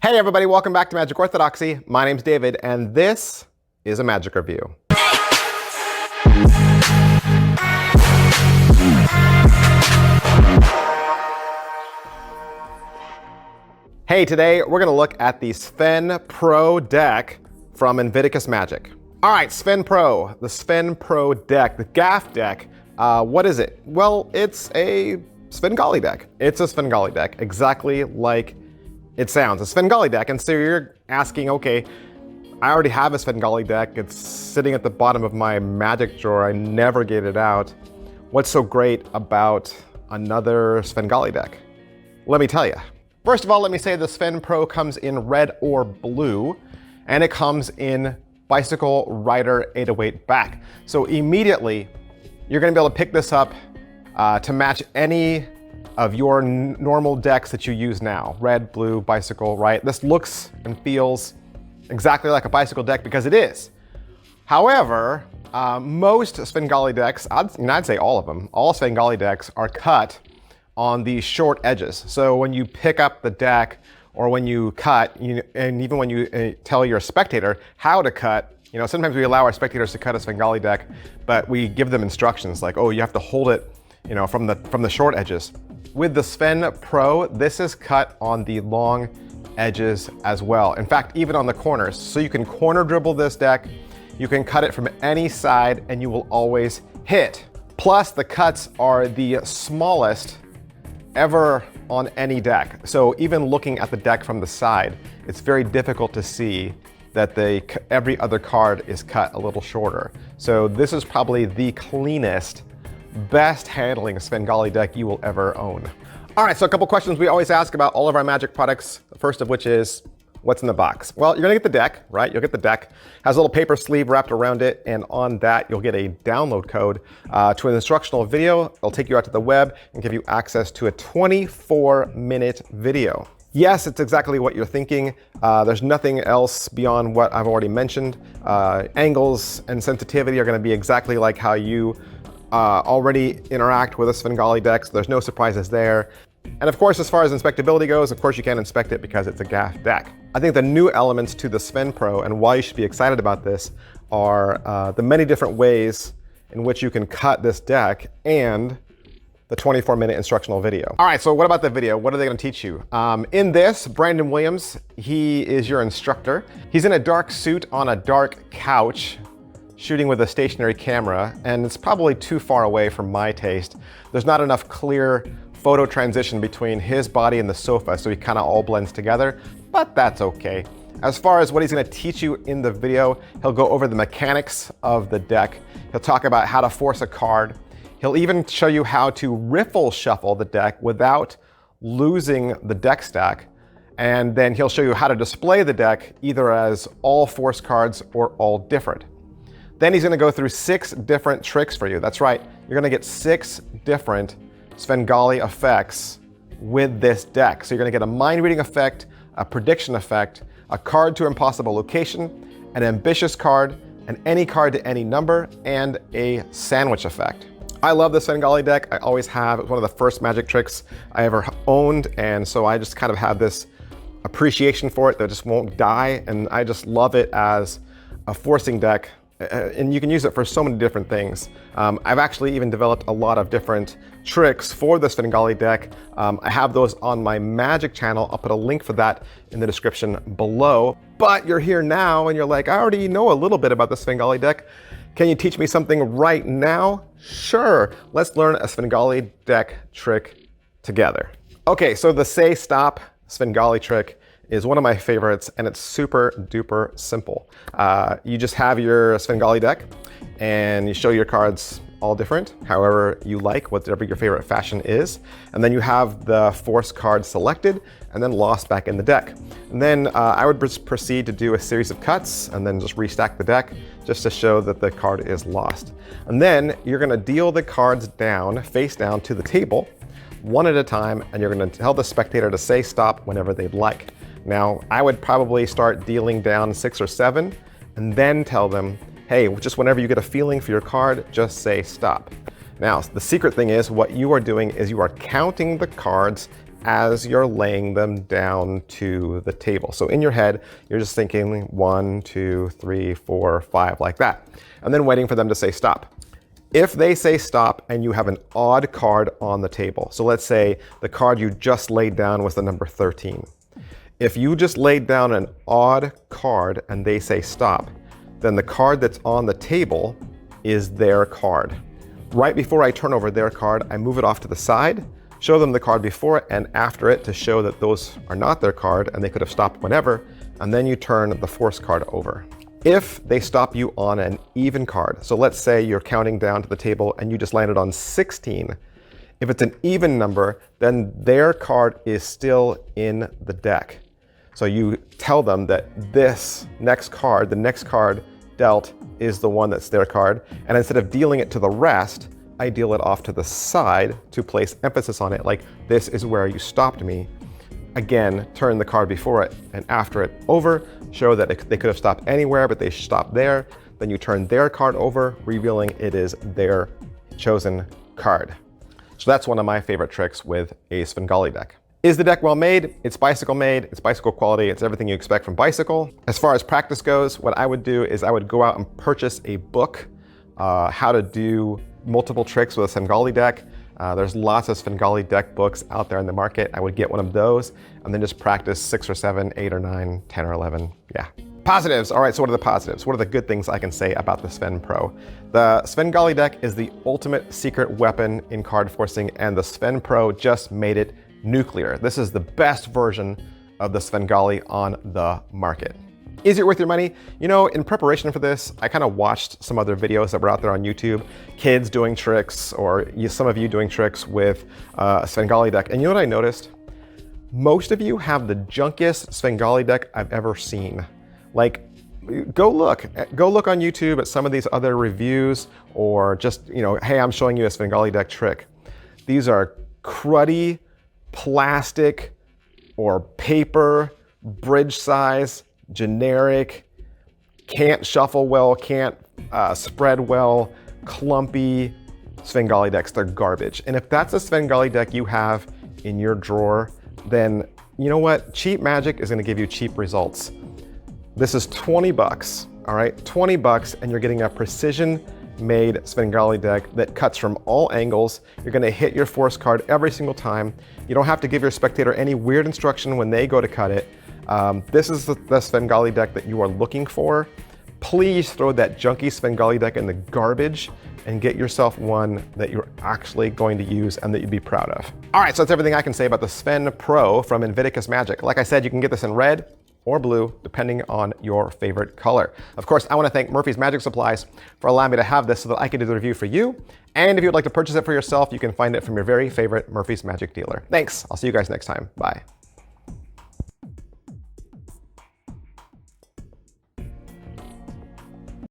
Hey everybody, welcome back to Magic Orthodoxy. My name's David, and this is a Magic review. Hey, today we're gonna look at the Sven Pro deck from Invictus Magic. All right, Sven Pro, the Sven Pro deck, the GAF deck. What is it? Well, it's a Svengali deck. It's a Svengali deck, exactly like it sounds, a Svengali deck. And so you're asking, okay, I already have a Svengali deck. It's sitting at the bottom of my Magic drawer. I never get it out. What's so great about another Svengali deck? Let me tell you. First of all, let me say the Sven Pro comes in red or blue, and it comes in Bicycle Rider 808 back. So immediately, you're gonna be able to pick this up to match any of your normal decks that you use now. Red, blue, bicycle, right? This looks and feels exactly like a bicycle deck because it is. However, most Svengali decks, I'd say all of them, all Svengali decks are cut on the short edges. So when you pick up the deck or when you cut, and even when you tell your spectator how to cut, sometimes we allow our spectators to cut a Svengali deck, but we give them instructions like, oh, you have to hold it, from the short edges. With the Sven Pro, this is cut on the long edges as well. In fact, even on the corners. So you can corner dribble this deck, you can cut it from any side, and you will always hit. Plus, the cuts are the smallest ever on any deck. So even looking at the deck from the side, it's very difficult to see that every other card is cut a little shorter. So this is probably the cleanest, best handling Svengali deck you will ever own. All right, so a couple questions we always ask about all of our Magic products. The first of which is, what's in the box? Well, you're gonna get the deck, right? You'll get the deck. Has a little paper sleeve wrapped around it, and on that you'll get a download code to an instructional video. It'll take you out to the web and give you access to a 24-minute video. Yes, it's exactly what you're thinking. There's nothing else beyond what I've already mentioned. Angles and sensitivity are gonna be exactly like how you already interact with a Svengali deck, so there's no surprises there. And of course, as far as inspectability goes, of course you can inspect it because it's a GAF deck. I think the new elements to the Sven Pro and why you should be excited about this are the many different ways in which you can cut this deck and the 24-minute instructional video. All right, so what about the video? What are they gonna teach you? In this, Brandon Williams, he is your instructor. He's in a dark suit on a dark couch, shooting with a stationary camera, and it's probably too far away from my taste. There's not enough clear photo transition between his body and the sofa, so he kind of all blends together, but that's okay. As far as what he's gonna teach you in the video, he'll go over the mechanics of the deck. He'll talk about how to force a card. He'll even show you how to riffle shuffle the deck without losing the deck stack. And then he'll show you how to display the deck either as all force cards or all different. Then he's gonna go through 6 different tricks for you. That's right, you're gonna get 6 different Svengali effects with this deck. So you're gonna get a mind reading effect, a prediction effect, a card to impossible location, an ambitious card, an any card to any number, and a sandwich effect. I love the Svengali deck. I always have. It was one of the first Magic tricks I ever owned, and so I just kind of have this appreciation for it that just won't die, and I just love it as a forcing deck. And you can use it for so many different things. I've actually even developed a lot of different tricks for the Svengali deck. I have those on my Magic channel. I'll put a link for that in the description below. But you're here now and you're like, I already know a little bit about the Svengali deck. Can you teach me something right now? Sure, let's learn a Svengali deck trick together. Okay, so the say stop Svengali trick is one of my favorites, and it's super duper simple. You just have your Svengali deck and you show your cards all different, however you like, whatever your favorite fashion is. And then you have the force card selected and then lost back in the deck. And then I would proceed to do a series of cuts and then just restack the deck just to show that the card is lost. And then you're gonna deal the cards down, face down to the table, one at a time, and you're gonna tell the spectator to say stop whenever they'd like. Now, I would probably start dealing down 6 or 7 and then tell them, hey, just whenever you get a feeling for your card, just say stop. Now, the secret thing is what you are doing is you are counting the cards as you're laying them down to the table. So in your head, you're just thinking 1, 2, 3, 4, 5, like that, and then waiting for them to say stop. If they say stop and you have an odd card on the table, so let's say the card you just laid down was the number 13. If you just laid down an odd card and they say stop, then the card that's on the table is their card. Right before I turn over their card, I move it off to the side, show them the card before it and after it to show that those are not their card and they could have stopped whenever, and then you turn the force card over. If they stop you on an even card, so let's say you're counting down to the table and you just landed on 16. If it's an even number, then their card is still in the deck. So you tell them that this next card, the next card dealt, is the one that's their card. And instead of dealing it to the rest, I deal it off to the side to place emphasis on it, like this is where you stopped me. Again, turn the card before it and after it over, show that they could have stopped anywhere, but they stopped there. Then you turn their card over, revealing it is their chosen card. So that's one of my favorite tricks with a Svengali deck. Is the deck well made? It's bicycle made, it's bicycle quality, it's everything you expect from bicycle. As far as practice goes, what I would do is I would go out and purchase a book, how to do multiple tricks with a Svengali deck. There's lots of Svengali deck books out there in the market. I would get one of those and then just practice 6 or 7, 8 or 9, 10 or 11, yeah. Positives, all right, so what are the positives? What are the good things I can say about the Sven Pro? The Svengali deck is the ultimate secret weapon in card forcing, and the Sven Pro just made it nuclear. This is the best version of the Svengali on the market. Is it worth your money? You know, in preparation for this, I kind of watched some other videos that were out there on YouTube, kids doing tricks, or some of you doing tricks with a Svengali deck. And you know what I noticed? Most of you have the junkiest Svengali deck I've ever seen. Like, go look on YouTube at some of these other reviews, or just, you know, hey, I'm showing you a Svengali deck trick. These are cruddy, plastic, or paper, bridge size, generic, can't shuffle well, can't spread well, clumpy Svengali decks. They're garbage. And if that's a Svengali deck you have in your drawer, then you know what? Cheap magic is gonna give you cheap results. This is 20 bucks, all right? 20 bucks, and you're getting a precision-made Svengali deck that cuts from all angles. You're gonna hit your force card every single time. You don't have to give your spectator any weird instruction when they go to cut it. This is the Svengali deck that you are looking for. Please throw that junky Svengali deck in the garbage and get yourself one that you're actually going to use and that you'd be proud of. All right, so that's everything I can say about the Sven Pro from Invictus Magic. Like I said, you can get this in red or blue, depending on your favorite color. Of course, I want to thank Murphy's Magic Supplies for allowing me to have this so that I can do the review for you. And if you would like to purchase it for yourself, you can find it from your very favorite Murphy's Magic dealer. Thanks. I'll see you guys next time. Bye.